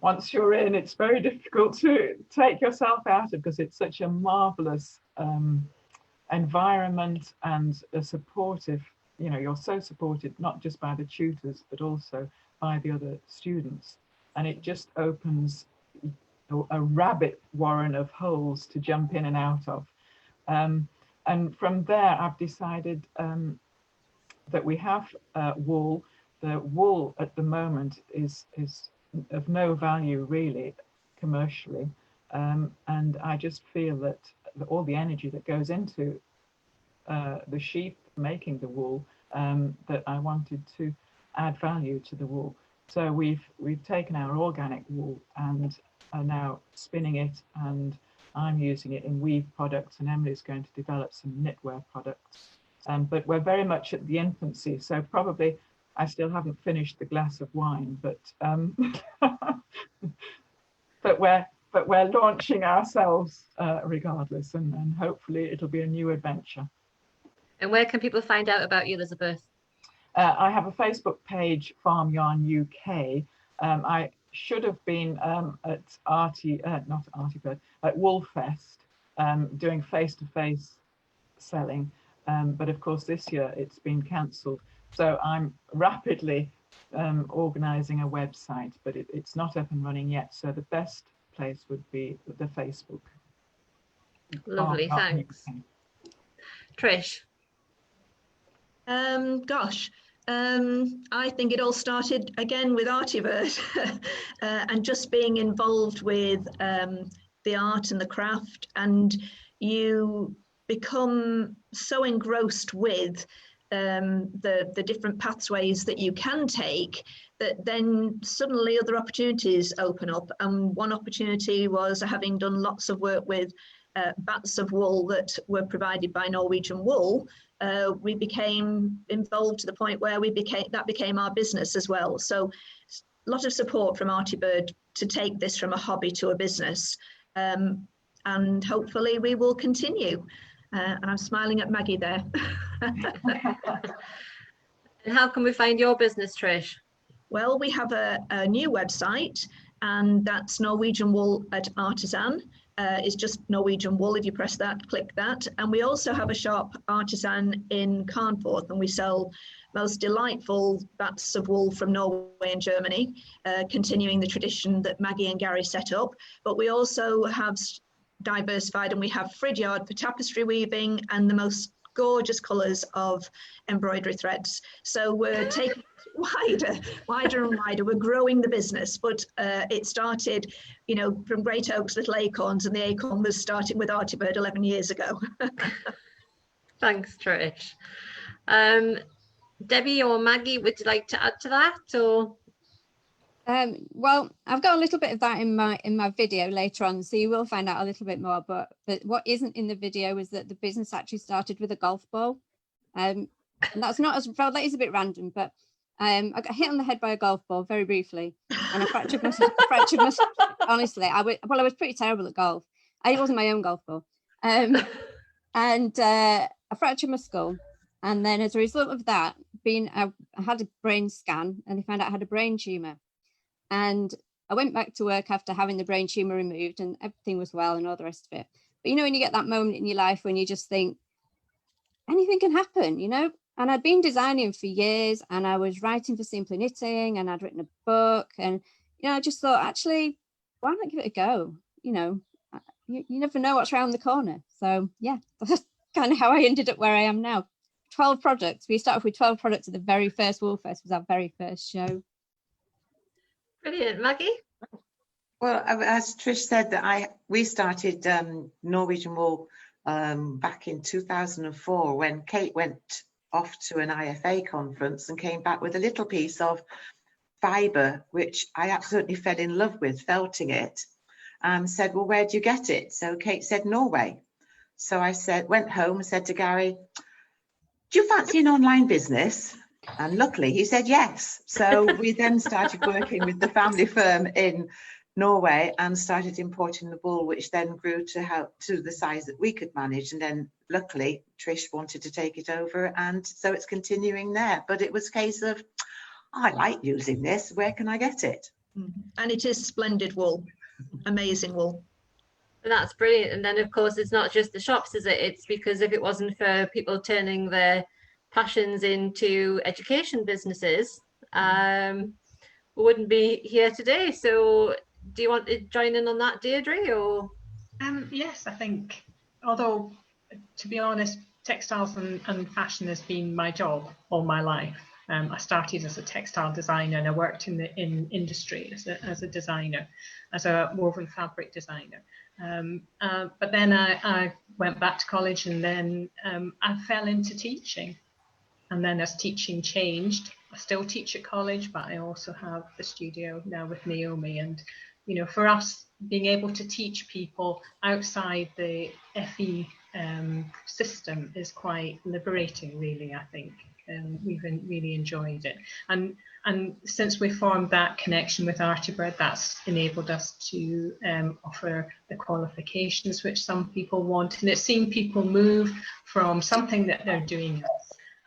once you're in, it's very difficult to take yourself out of, because it's such a marvelous environment and a supportive, you know, you're so supported, not just by the tutors, but also by the other students. And it just opens a rabbit warren of holes to jump in and out of. And from there, I've decided that we have wool. The wool at the moment is of no value really commercially. And I just feel that all the energy that goes into the sheep making the wool, that I wanted to add value to the wool. So we've taken our organic wool and are now spinning it, and I'm using it in weave products, and Emily's going to develop some knitwear products. But we're very much at the infancy, so probably I still haven't finished the glass of wine, but but we're launching ourselves regardless, and hopefully it'll be a new adventure. And where can people find out about you, Elizabeth? I have a Facebook page, Farm Yarn UK. I should have been at at Woolfest, doing face-to-face selling, but of course this year it's been cancelled. So I'm rapidly organising a website, but it's not up and running yet. So the best place would be the Facebook. Lovely, thanks. Trish. Gosh, I think it all started again with ArtyBird and just being involved with the art and the craft, and you become so engrossed with the different pathways that you can take, that then suddenly other opportunities open up. And one opportunity was, having done lots of work with bats of wool that were provided by Norwegian Wool, we became involved to the point where that became our business as well. So a lot of support from ArtyBird to take this from a hobby to a business, and hopefully we will continue. And I'm smiling at Maggie there. And how can we find your business, Trish? Well, we have a new website, and that's Norwegian Wool at Artisan. It's just Norwegian Wool. If you press that, click that. And we also have a shop, Artisan, in Carnforth, and we sell most delightful bats of wool from Norway and Germany, continuing the tradition that Maggie and Gary set up. But we also have diversified, and we have Frid Yard for tapestry weaving and the most gorgeous colours of embroidery threads. So we're taking wider and wider. We're growing the business, but it started, you know, from great oaks, little acorns, and the acorn was starting with ArtyBird 11 years ago. Thanks, Trish. Debbie or Maggie, would you like to add to that, or? Well, I've got a little bit of that in my video later on, so you will find out a little bit more. But what isn't in the video is that the business actually started with a golf ball, and that's not as well. That is a bit random, but I got hit on the head by a golf ball very briefly, and I fractured my. Honestly, I was pretty terrible at golf. It wasn't my own golf ball, and I fractured my skull, and then as a result of that, I had a brain scan, and they found out I had a brain tumor. And I went back to work after having the brain tumor removed, and everything was well and all the rest of it. But you know, when you get that moment in your life when you just think anything can happen, you know. And I'd been designing for years, and I was writing for Simply Knitting, and I'd written a book, and you know, I just thought, actually, why not give it a go? You know, you never know what's around the corner. So yeah, that's kind of how I ended up where I am now. 12 products. We started with 12 products at the very first Woolfest, was our very first show. Brilliant. Maggie? Well, as Trish said, that we started Norwegian wool back in 2004 when Kate went off to an IFA conference and came back with a little piece of fibre, which I absolutely fell in love with, felting it, and said, well, where do you get it? So Kate said, Norway. So I went home and said to Gary, do you fancy an online business? And luckily he said yes. So we then started working with the family firm in Norway and started importing the wool, which then grew to the size that we could manage. And then luckily Trish wanted to take it over, and so it's continuing there. But it was a case of, I like using this, where can I get it? And it is splendid wool, amazing wool. And that's brilliant. And then of course it's not just the shops, is it? It's because if it wasn't for people turning their passions into education businesses, we wouldn't be here today. So do you want to join in on that, Deirdre? Or yes, I think, although to be honest, textiles and fashion has been my job all my life. I started as a textile designer, and I worked in industry as a designer, as a woven fabric designer. But then I went back to college, and then I fell into teaching. And then as teaching changed, I still teach at college, but I also have the studio now with Naomi. And, you know, for us, being able to teach people outside the FE system is quite liberating, really, I think. We've really enjoyed it. And since we formed that connection with ArtyBird, that's enabled us to offer the qualifications which some people want. And it's seen people move from something that they're doing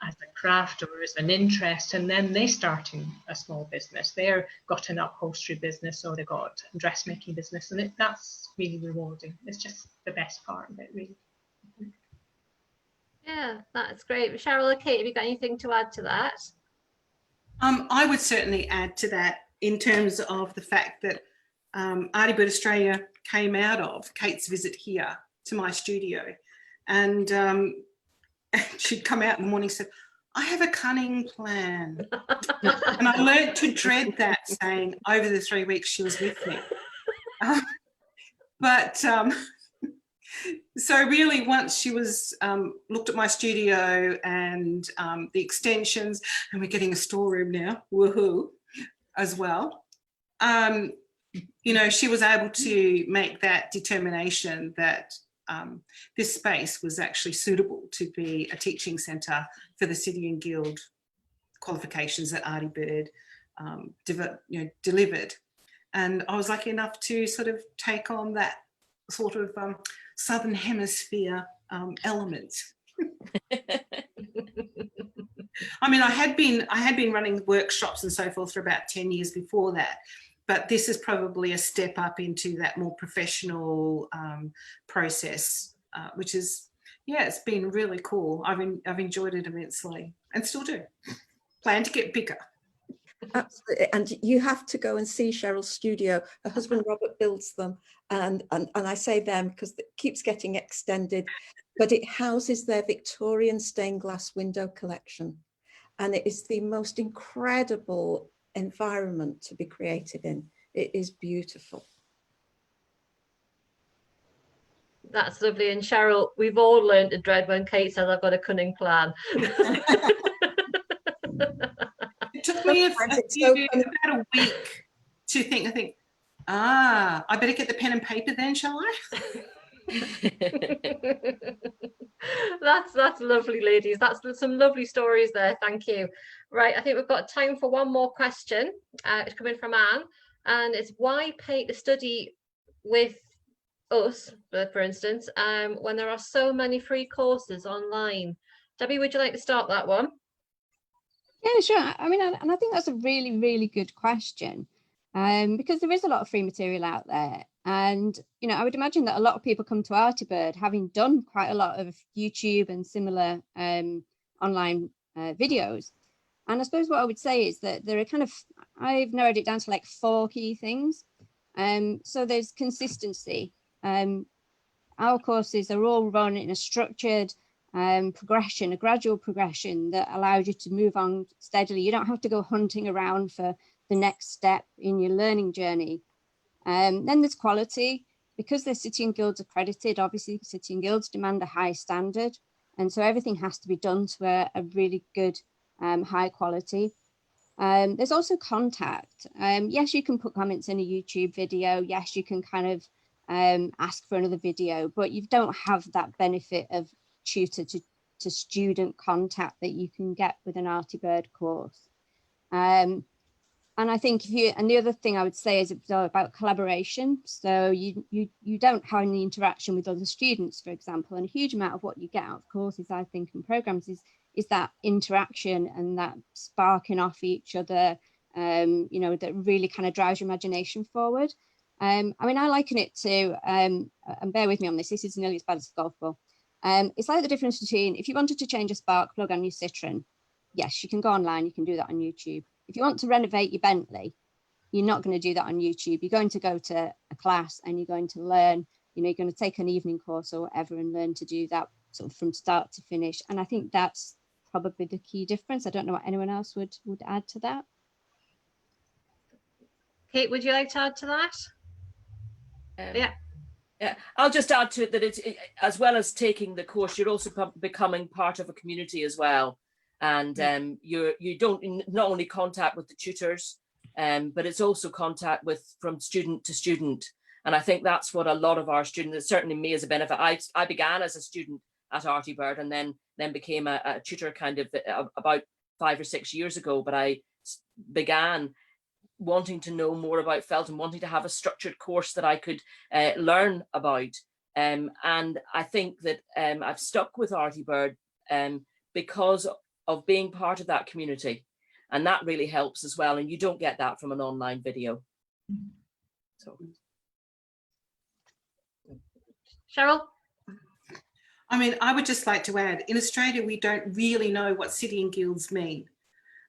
as a craft or as an interest, and then they starting a small business. They've got an upholstery business, or they've got a dressmaking business, and that's really rewarding. It's just the best part of it, really. yeah, that's great. Cheryl or Kate, have you got anything to add to that? I would certainly add to that in terms of the fact that Artybirdaustralia came out of Kate's visit here to my studio, and she'd come out in the morning and said, I have a cunning plan. And I learned to dread that, saying over the 3 weeks she was with me. So really, once she was looked at my studio and the extensions, and we're getting a storeroom now, woohoo, as well. You know, she was able to make that determination that this space was actually suitable to be a teaching centre for the City and Guild qualifications that ArtyBird delivered. And I was lucky enough to sort of take on that sort of Southern Hemisphere element. I mean, I had been running workshops and so forth for about 10 years before that, but this is probably a step up into that more professional process, which is, yeah, it's been really cool. I've enjoyed it immensely and still do. Plan to get bigger. Absolutely, and you have to go and see Cheryl's studio. Her husband Robert builds them, and I say them because it keeps getting extended, but it houses their Victorian stained glass window collection, and it is the most incredible environment to be creative in. It is beautiful. That's lovely. And Cheryl, we've all learned to dread when Kate says I've got a cunning plan. It took me about a week to think. I think, I better get the pen and paper then, shall I? That's lovely, ladies. That's some lovely stories there. Thank you. Right, I think we've got time for one more question. It's coming from Anne, and it's why pay to study with us, for instance, when there are so many free courses online? Debbie, would you like to start that one? Yeah, sure. I mean, and I think that's a really, really good question, because there is a lot of free material out there. And, you know, I would imagine that a lot of people come to ArtyBird having done quite a lot of YouTube and similar online videos. And I suppose what I would say is that there are kind of, I've narrowed it down to like 4 key things. So there's consistency. Our courses are all run in a structured progression, a gradual progression that allows you to move on steadily. You don't have to go hunting around for the next step in your learning journey. Then there's quality. Because they're City and Guilds accredited, obviously City and Guilds demand a high standard. And so everything has to be done to a really good high quality. There's also contact. Yes, you can put comments in a YouTube video. Yes, you can kind of ask for another video, but you don't have that benefit of tutor to student contact that you can get with an ArtyBird course. And I think and the other thing I would say is it's about collaboration. So you don't have any interaction with other students, for example, and a huge amount of what you get out of courses, I think, and programs is that interaction and that sparking off each other, you know, that really kind of drives your imagination forward. I mean, I liken it to, and bear with me on this, this is nearly as bad as a golf ball. It's like the difference between, if you wanted to change a spark plug on your Citroen, yes, you can go online, you can do that on YouTube. If you want to renovate your Bentley, you're not going to do that on YouTube. You're going to go to a class and you're going to learn, you know, you're going to take an evening course or whatever and learn to do that sort of from start to finish. And I think that's probably the key difference. I don't know what anyone else would add to that. Kate, would you like to add to that? Yeah, I'll just add to it that it's, as well as taking the course, you're also becoming part of a community as well. And you don't not only contact with the tutors, but it's also contact from student to student. And I think that's what a lot of our students, certainly me as a benefit, I began as a student at ArtyBird and then became a tutor kind of about 5 or 6 years ago. But I began wanting to know more about felt and wanting to have a structured course that I could learn about. And I think that I've stuck with ArtyBird because of being part of that community, and that really helps as well. And you don't get that from an online video. So, Cheryl? I mean, I would just like to add, in Australia, we don't really know what City and Guilds mean.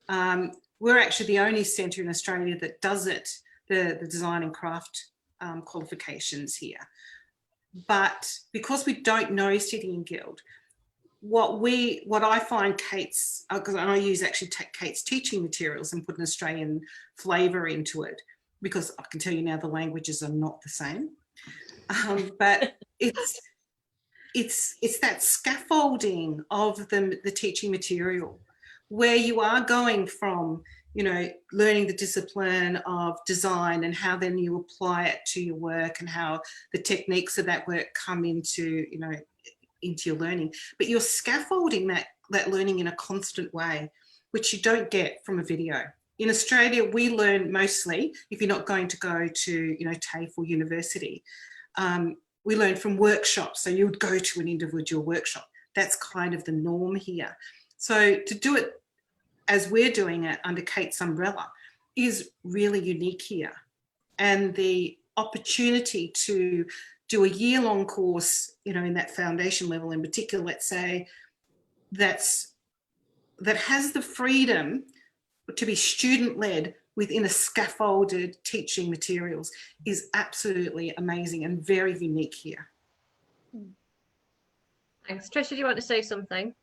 We're actually the only centre in Australia that does it, the design and craft qualifications here. But because we don't know City and Guild, what I find Kate's, because I use actually Kate's teaching materials and put an Australian flavour into it, because I can tell you now the languages are not the same. But it's that scaffolding of the teaching material, where you are going from, you know, learning the discipline of design and how then you apply it to your work and how the techniques of that work come into, you know, into your learning. But you're scaffolding that learning in a constant way, which you don't get from a video. In Australia, we learn mostly, if you're not going to go to, you know, TAFE or university, we learn from workshops. So you would go to an individual workshop. That's kind of the norm here. So to do it as we're doing it under Kate's umbrella is really unique here. And the opportunity to do a year-long course, you know, in that foundation level in particular, let's say, that has the freedom to be student-led within a scaffolded teaching materials is absolutely amazing and very unique here. Thanks. Tricia, do you want to say something?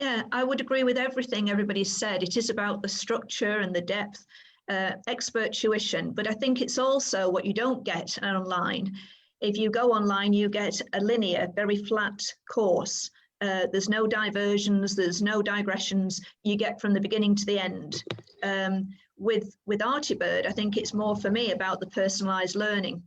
Yeah, I would agree with everything everybody said. It is about the structure and the depth, expert tuition, but I think it's also what you don't get online. If you go online, you get a linear, very flat course. There's no diversions, there's no digressions. You get from the beginning to the end. With ArtyBird, I think it's more for me about the personalised learning,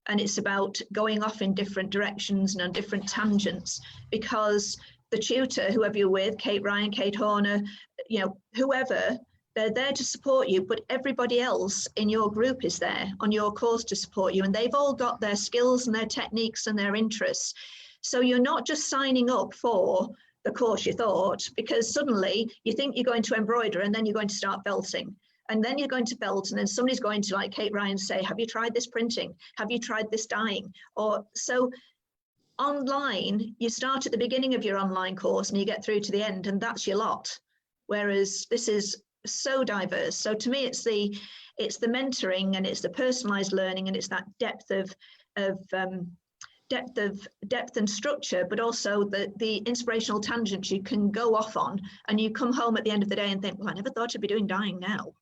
and it's about going off in different directions and on different tangents, because the tutor, whoever you're with, Kate Ryan, Kate Horner, you know, whoever, they're there to support you, but everybody else in your group is there on your course to support you, and they've all got their skills and their techniques and their interests. So you're not just signing up for the course you thought, because suddenly you think you're going to embroider and then you're going to start felting. And then you're going to felt, and then somebody's going to, like Kate Ryan, say, have you tried this printing? Have you tried this dyeing? Or so online, you start at the beginning of your online course and you get through to the end, and that's your lot. Whereas this is so diverse. So to me, it's the mentoring, and it's the personalized learning, and it's that depth and structure, but also the inspirational tangents you can go off on, and you come home at the end of the day and think, well, I never thought I'd be doing dyeing now.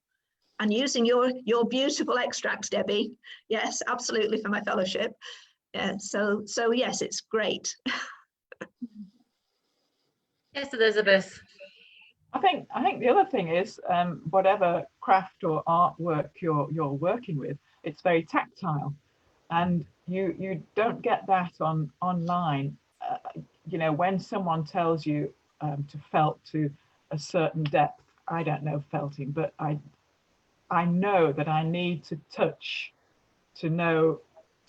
And using your beautiful extracts, Debbie. Yes, absolutely, for my fellowship. Yeah, so yes, it's great. Yes, Elizabeth. I think the other thing is, whatever craft or artwork you're working with, it's very tactile, and you don't get that online. You know, when someone tells you to felt to a certain depth, I don't know felting, but I know that I need to touch to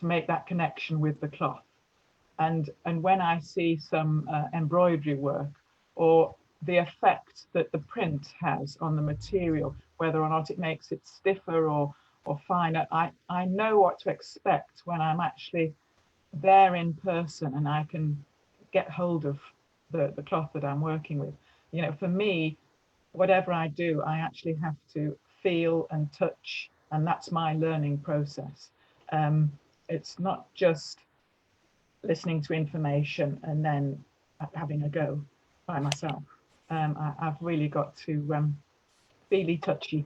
make that connection with the cloth. And when I see some embroidery work, or the effect that the print has on the material, whether or not it makes it stiffer or finer, I know what to expect when I'm actually there in person, and I can get hold of the cloth that I'm working with. You know, for me, whatever I do, I actually have to feel and touch, and that's my learning process. It's not just listening to information and then having a go by myself. I've really got to feely touchy.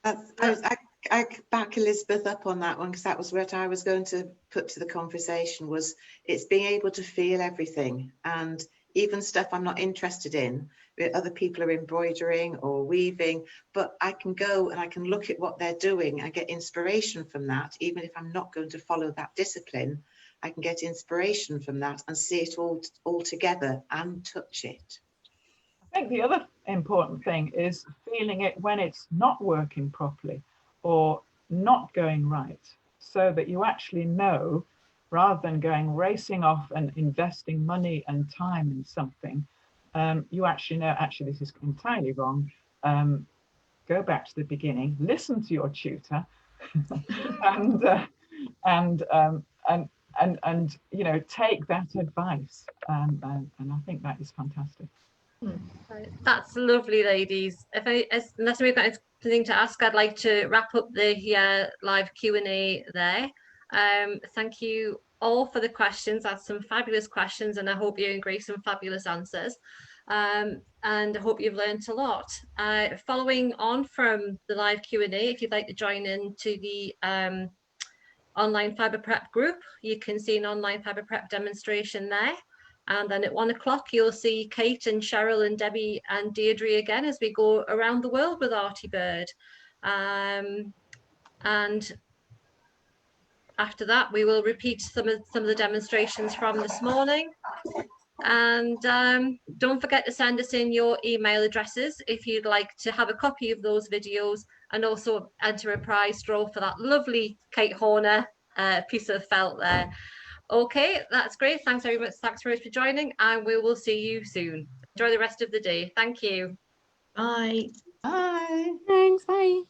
I back Elizabeth up on that one, because that was what I was going to put to the conversation, was it's being able to feel everything, and even stuff I'm not interested in, where other people are embroidering or weaving, but I can go and I can look at what they're doing. I get inspiration from that. Even if I'm not going to follow that discipline, I can get inspiration from that and see it all together and touch it. I think the other important thing is feeling it when it's not working properly or not going right, so that you actually know, rather than going racing off and investing money and time in something, you actually know, actually this is entirely wrong. Go back to the beginning, listen to your tutor, and you know, take that advice, and I think that is fantastic. That's lovely, ladies. Unless we've got anything to ask, I'd like to wrap up the live Q&A there. Thank you all for the questions. That's some fabulous questions, and I hope you agree some fabulous answers. And I hope you've learned a lot. Following on from the live Q&A, if you'd like to join into the online fibre prep group, you can see an online fibre prep demonstration there. And then at 1 o'clock, you'll see Kate and Cheryl and Debbie and Deirdre again as we go around the world with ArtyBird. And after that, we will repeat some of the demonstrations from this morning. And don't forget to send us in your email addresses if you'd like to have a copy of those videos, and also enter a prize draw for that lovely Kate Horner piece of felt there. Okay, that's great. Thanks very much. Thanks very much for joining, and we will see you soon. Enjoy the rest of the day. Thank you. Bye. Bye. Thanks, bye.